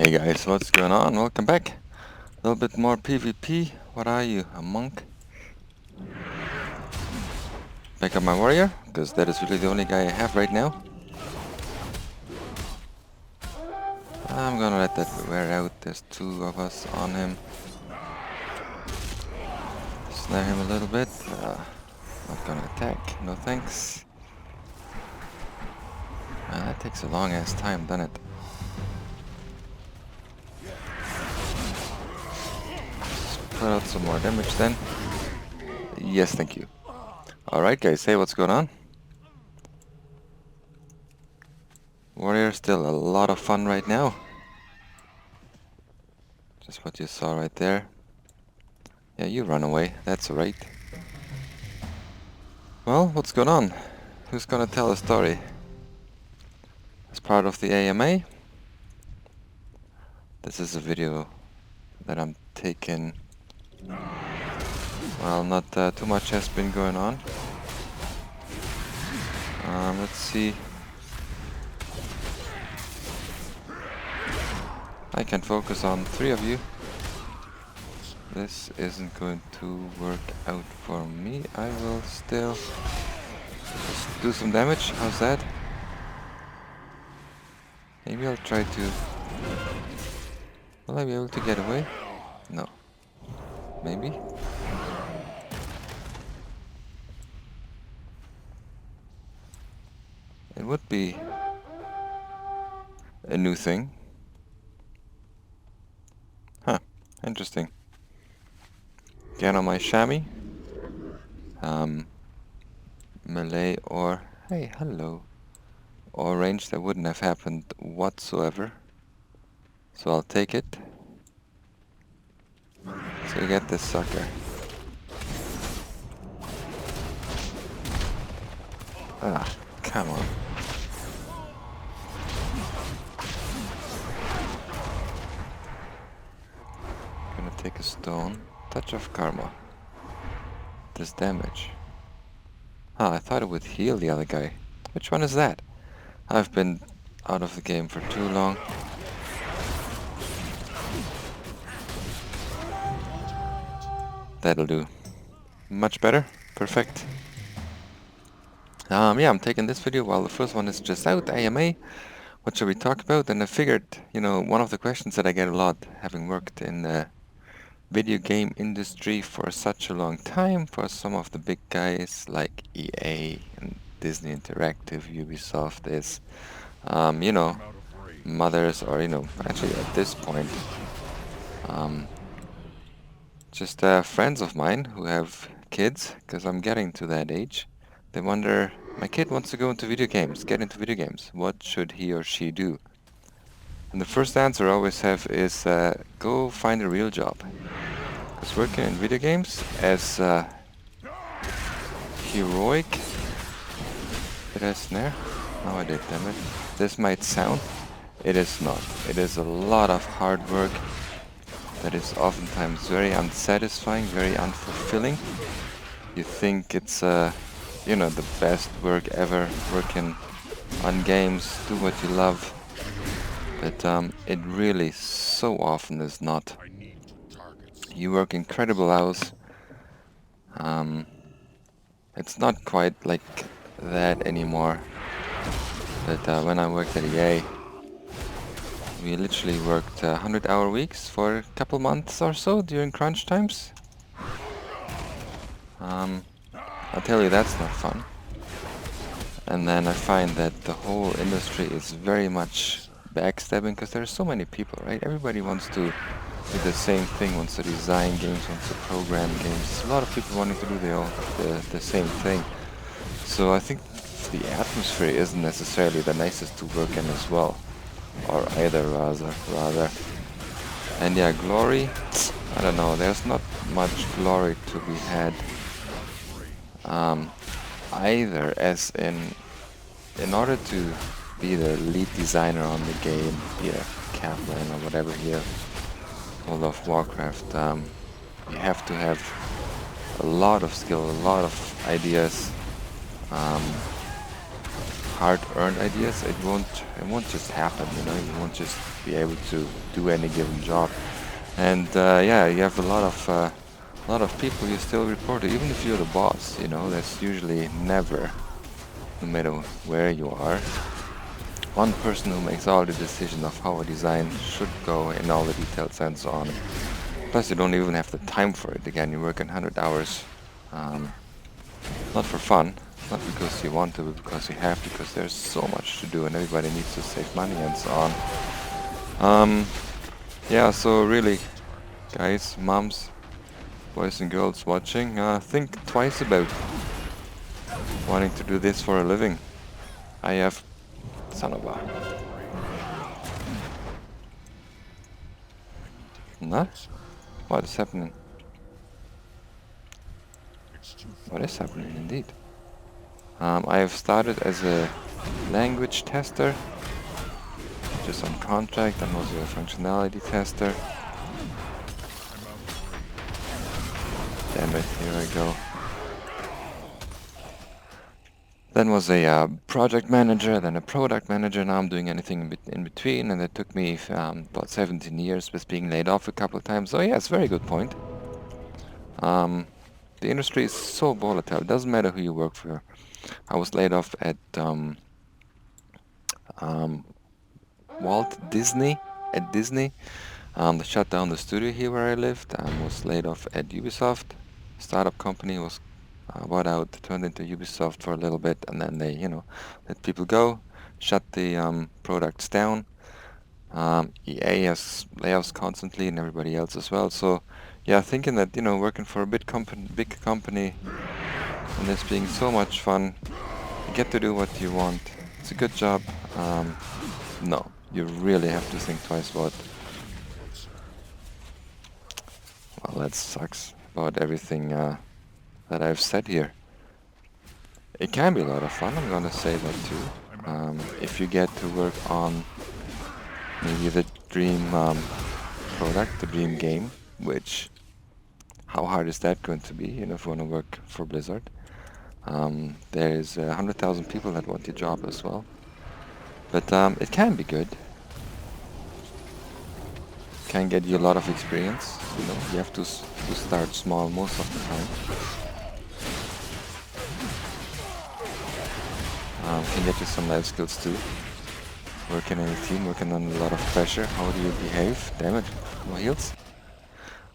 Hey guys, what's going on? Welcome back. A little bit more PvP. What are you, a monk? Pick up my warrior, because that is really the only guy I have right now. I'm gonna let that wear out. There's two of us on him. Snare him a little bit. Not gonna attack. No thanks. That takes a long ass time, doesn't it? Put out some more damage then. Yes, thank you. Alright guys, hey, what's going on? Warrior still a lot of fun right now. Just what you saw right there. Yeah, you run away. That's alright. Well, what's going on? Who's gonna tell a story? As part of the AMA, this is a video that I'm taking. Well, not too much has been going on. Let's see. I can focus on 3 of you. This isn't going to work out for me. I will still just do some damage. How's that? Maybe I'll try to... Will I be able to get away? No. Maybe? It would be a new thing. Huh. Interesting. Get on my chamois. Melee or... Hey, hello. Or range, that wouldn't have happened whatsoever. So I'll take it. So you get this sucker. Ah, come on. Gonna take a stone. Touch of karma. This damage. Ah, I thought it would heal the other guy. Which one is that? I've been out of the game for too long. That'll do. Much better. Perfect. Yeah, I'm taking this video while the first one is just out, AMA. What should we talk about? And I figured, you know, one of the questions that I get a lot, having worked in the video game industry for such a long time, for some of the big guys like EA and Disney Interactive, Ubisoft, is, you know, mothers, or, you know, actually at this point, just friends of mine who have kids, because I'm getting to that age. They wonder, my kid wants to go into video games, get into video games. What should he or she do? And the first answer I always have is go find a real job. Because working in video games, as heroic... Did I snare? No, I did, damn it. This might sound, it is not. It is a lot of hard work that is oftentimes very unsatisfying, very unfulfilling. You think it's, you know, the best work ever, working on games, do what you love. But it really so often is not. You work incredible hours. It's not quite like that anymore. But when I worked at EA, we literally worked 100-hour weeks for a couple months or so during crunch times. I'll tell you, that's not fun. And then I find that the whole industry is very much backstabbing, because there are so many people, right? Everybody wants to do the same thing, wants to design games, wants to program games. A lot of people wanting to do the same thing. So I think the atmosphere isn't necessarily the nicest to work in as well. Or either, rather. And yeah, glory, I don't know, there's not much glory to be had. Either, as in order to be the lead designer on the game, be a Kaplan or whatever here, World of Warcraft, you have to have a lot of skill, a lot of ideas, hard-earned ideas, it won't just happen, you know. You won't just be able to do any given job. And yeah, you have a lot of people you still report to, even if you're the boss, you know. That's usually never, no matter where you are, one person who makes all the decision of how a design should go in all the details and so on. Plus, you don't even have the time for it. Again, you work 100 hours, not for fun, not because you want to, but because you have, because there's so much to do and everybody needs to save money and so on. Yeah, so really, guys, moms, boys and girls watching, think twice about wanting to do this for a living. I have... son of a... Nuts? What is happening? What is happening, indeed? I have started as a language tester, just on contract, and also a functionality tester. Damn it, here I go. Then was a project manager, then a product manager. Now I'm doing anything in between, and it took me about 17 years with being laid off a couple of times. So yeah, it's a very good point. The industry is so volatile. It doesn't matter who you work for. I was laid off at Walt Disney. At Disney, they shut down the studio here where I lived. I was laid off at Ubisoft. Startup company was bought out, turned into Ubisoft for a little bit, and then they, you know, let people go, shut the products down. EA has layoffs constantly, and everybody else as well. So, yeah, thinking that, you know, working for a big company, and this being so much fun, you get to do what you want. It's a good job. No, you really have to think twice about. Well, that sucks about everything that I've said here. It can be a lot of fun, I'm gonna say that too. If you get to work on maybe the dream product, the dream game, which, how hard is that going to be, you know, if you want to work for Blizzard? There's 100,000 people that want your job as well. But it can be good. Can get you a lot of experience, you know. You have to start small most of the time. Can get you some life skills too. Working in a team, working under a lot of pressure. How do you behave? Damn it, no heals.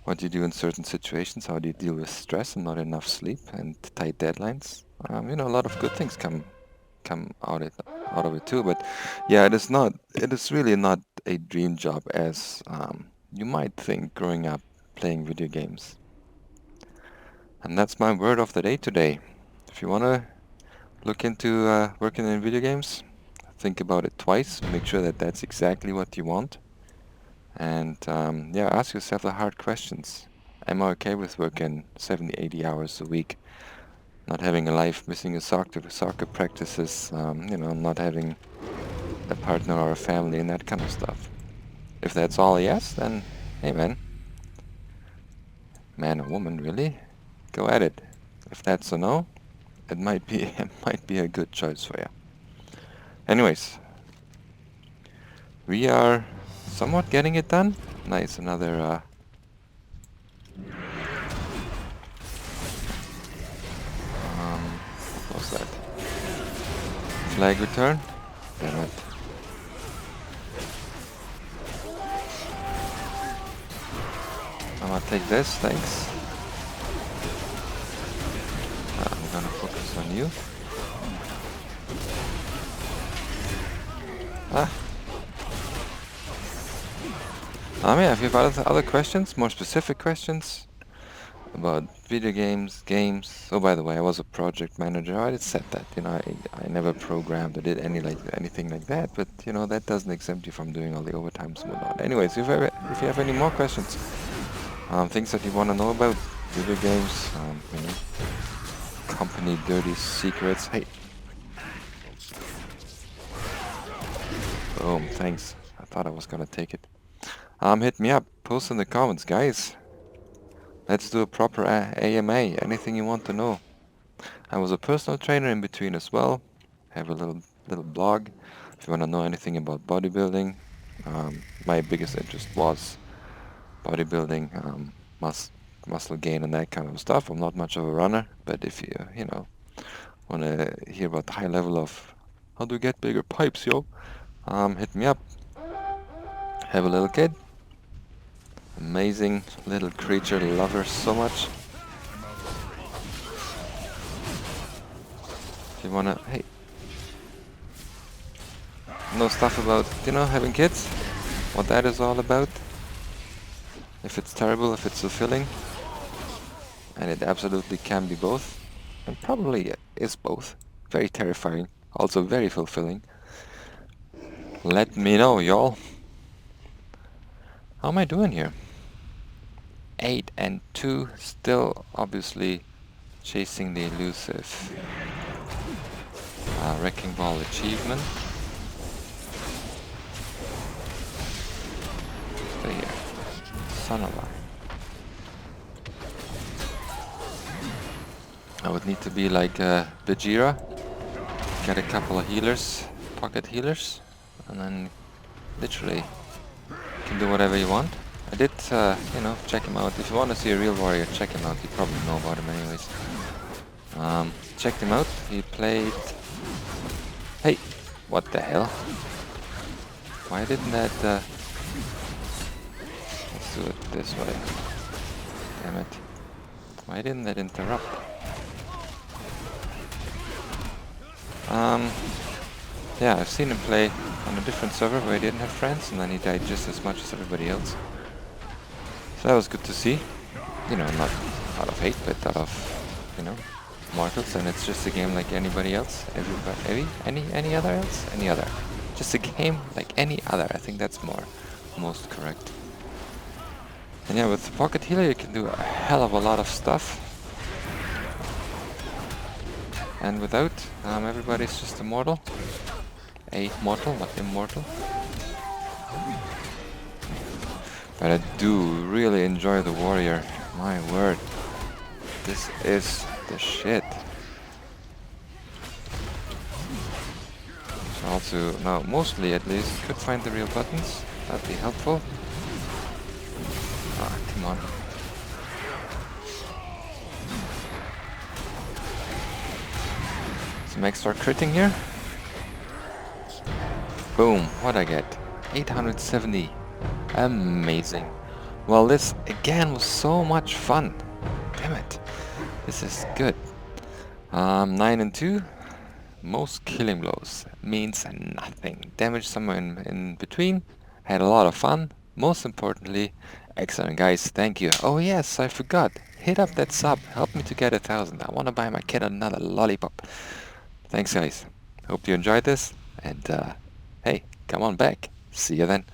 What do you do in certain situations? How do you deal with stress and not enough sleep and tight deadlines? You know, a lot of good things come out of it too. But yeah, it is really not a dream job as you might think growing up playing video games. And that's my word of the day today. If you wanna look into working in video games, think about it twice. Make sure that that's exactly what you want. And yeah, ask yourself the hard questions. Am I okay with working 70, 80 hours a week? Not having a life, missing a soccer practices, you know, not having a partner or a family and that kind of stuff. If that's all yes, then hey man. Man or woman, really? Go at it. If that's a no, it might be a good choice for you. Anyways, we are somewhat getting it done. Nice, another what was that? Flag return? Damn it. I'm gonna take this, thanks. I'm gonna focus on you. Yeah, if you have other questions, more specific questions about video games. Oh, by the way, I was a project manager. I already said that, you know, I never programmed or did anything like that, but you know, that doesn't exempt you from doing all the overtimes and whatnot. Anyways, if you have any more questions, things that you want to know about video games, you know, company dirty secrets. Hey. Boom, thanks. I thought I was gonna take it. Hit me up, post in the comments, guys. Let's do a proper AMA, anything you want to know. I was a personal trainer in between as well. Have a little little blog. If you want to know anything about bodybuilding, my biggest interest was bodybuilding, muscle gain and that kind of stuff. I'm not much of a runner, but if you know, want to hear about the high level of how to get bigger pipes, yo, hit me up. Have a little kid. Amazing little creature, love her so much. If you wanna, hey, know stuff about, you know, having kids, what that is all about, if it's terrible, if it's fulfilling, and it absolutely can be both, and probably is both. Very terrifying, also very fulfilling. Let me know, y'all. How am I doing here? 8 and 2, still obviously chasing the elusive Wrecking Ball achievement. Stay here. Son of a... I would need to be like Vegeta, get a couple of healers, pocket healers, and then literally you can do whatever you want. I did, you know, check him out. If you want to see a real warrior, check him out. You probably know about him anyways. Checked him out. He played... Hey! What the hell? Why didn't that... Let's do it this way. Damn it. Why didn't that interrupt? Yeah, I've seen him play on a different server where he didn't have friends, and then he died just as much as everybody else. So that was good to see. You know, not out of hate, but out of, you know, mortals, and it's just a game like anybody else. Any other else? Any other. Just a game like any other. I think that's most correct. And yeah, with the pocket healer you can do a hell of a lot of stuff. And without, everybody's just immortal. Mortal, not immortal. But I do really enjoy the warrior. My word. This is the shit. So also, now mostly at least, could find the real buttons. That'd be helpful. Ah, come on. Some extra critting here. Boom, what'd I get? 870. Amazing. Well, this again was so much fun. Damn it. This is good. 9 and 2. Most killing blows means nothing. Damage somewhere in between. Had a lot of fun. Most importantly, excellent guys, thank you. Oh yes, I forgot. Hit up that sub. Help me to get 1,000. I want to buy my kid another lollipop. Thanks guys. Hope you enjoyed this. And hey, come on back. See you then.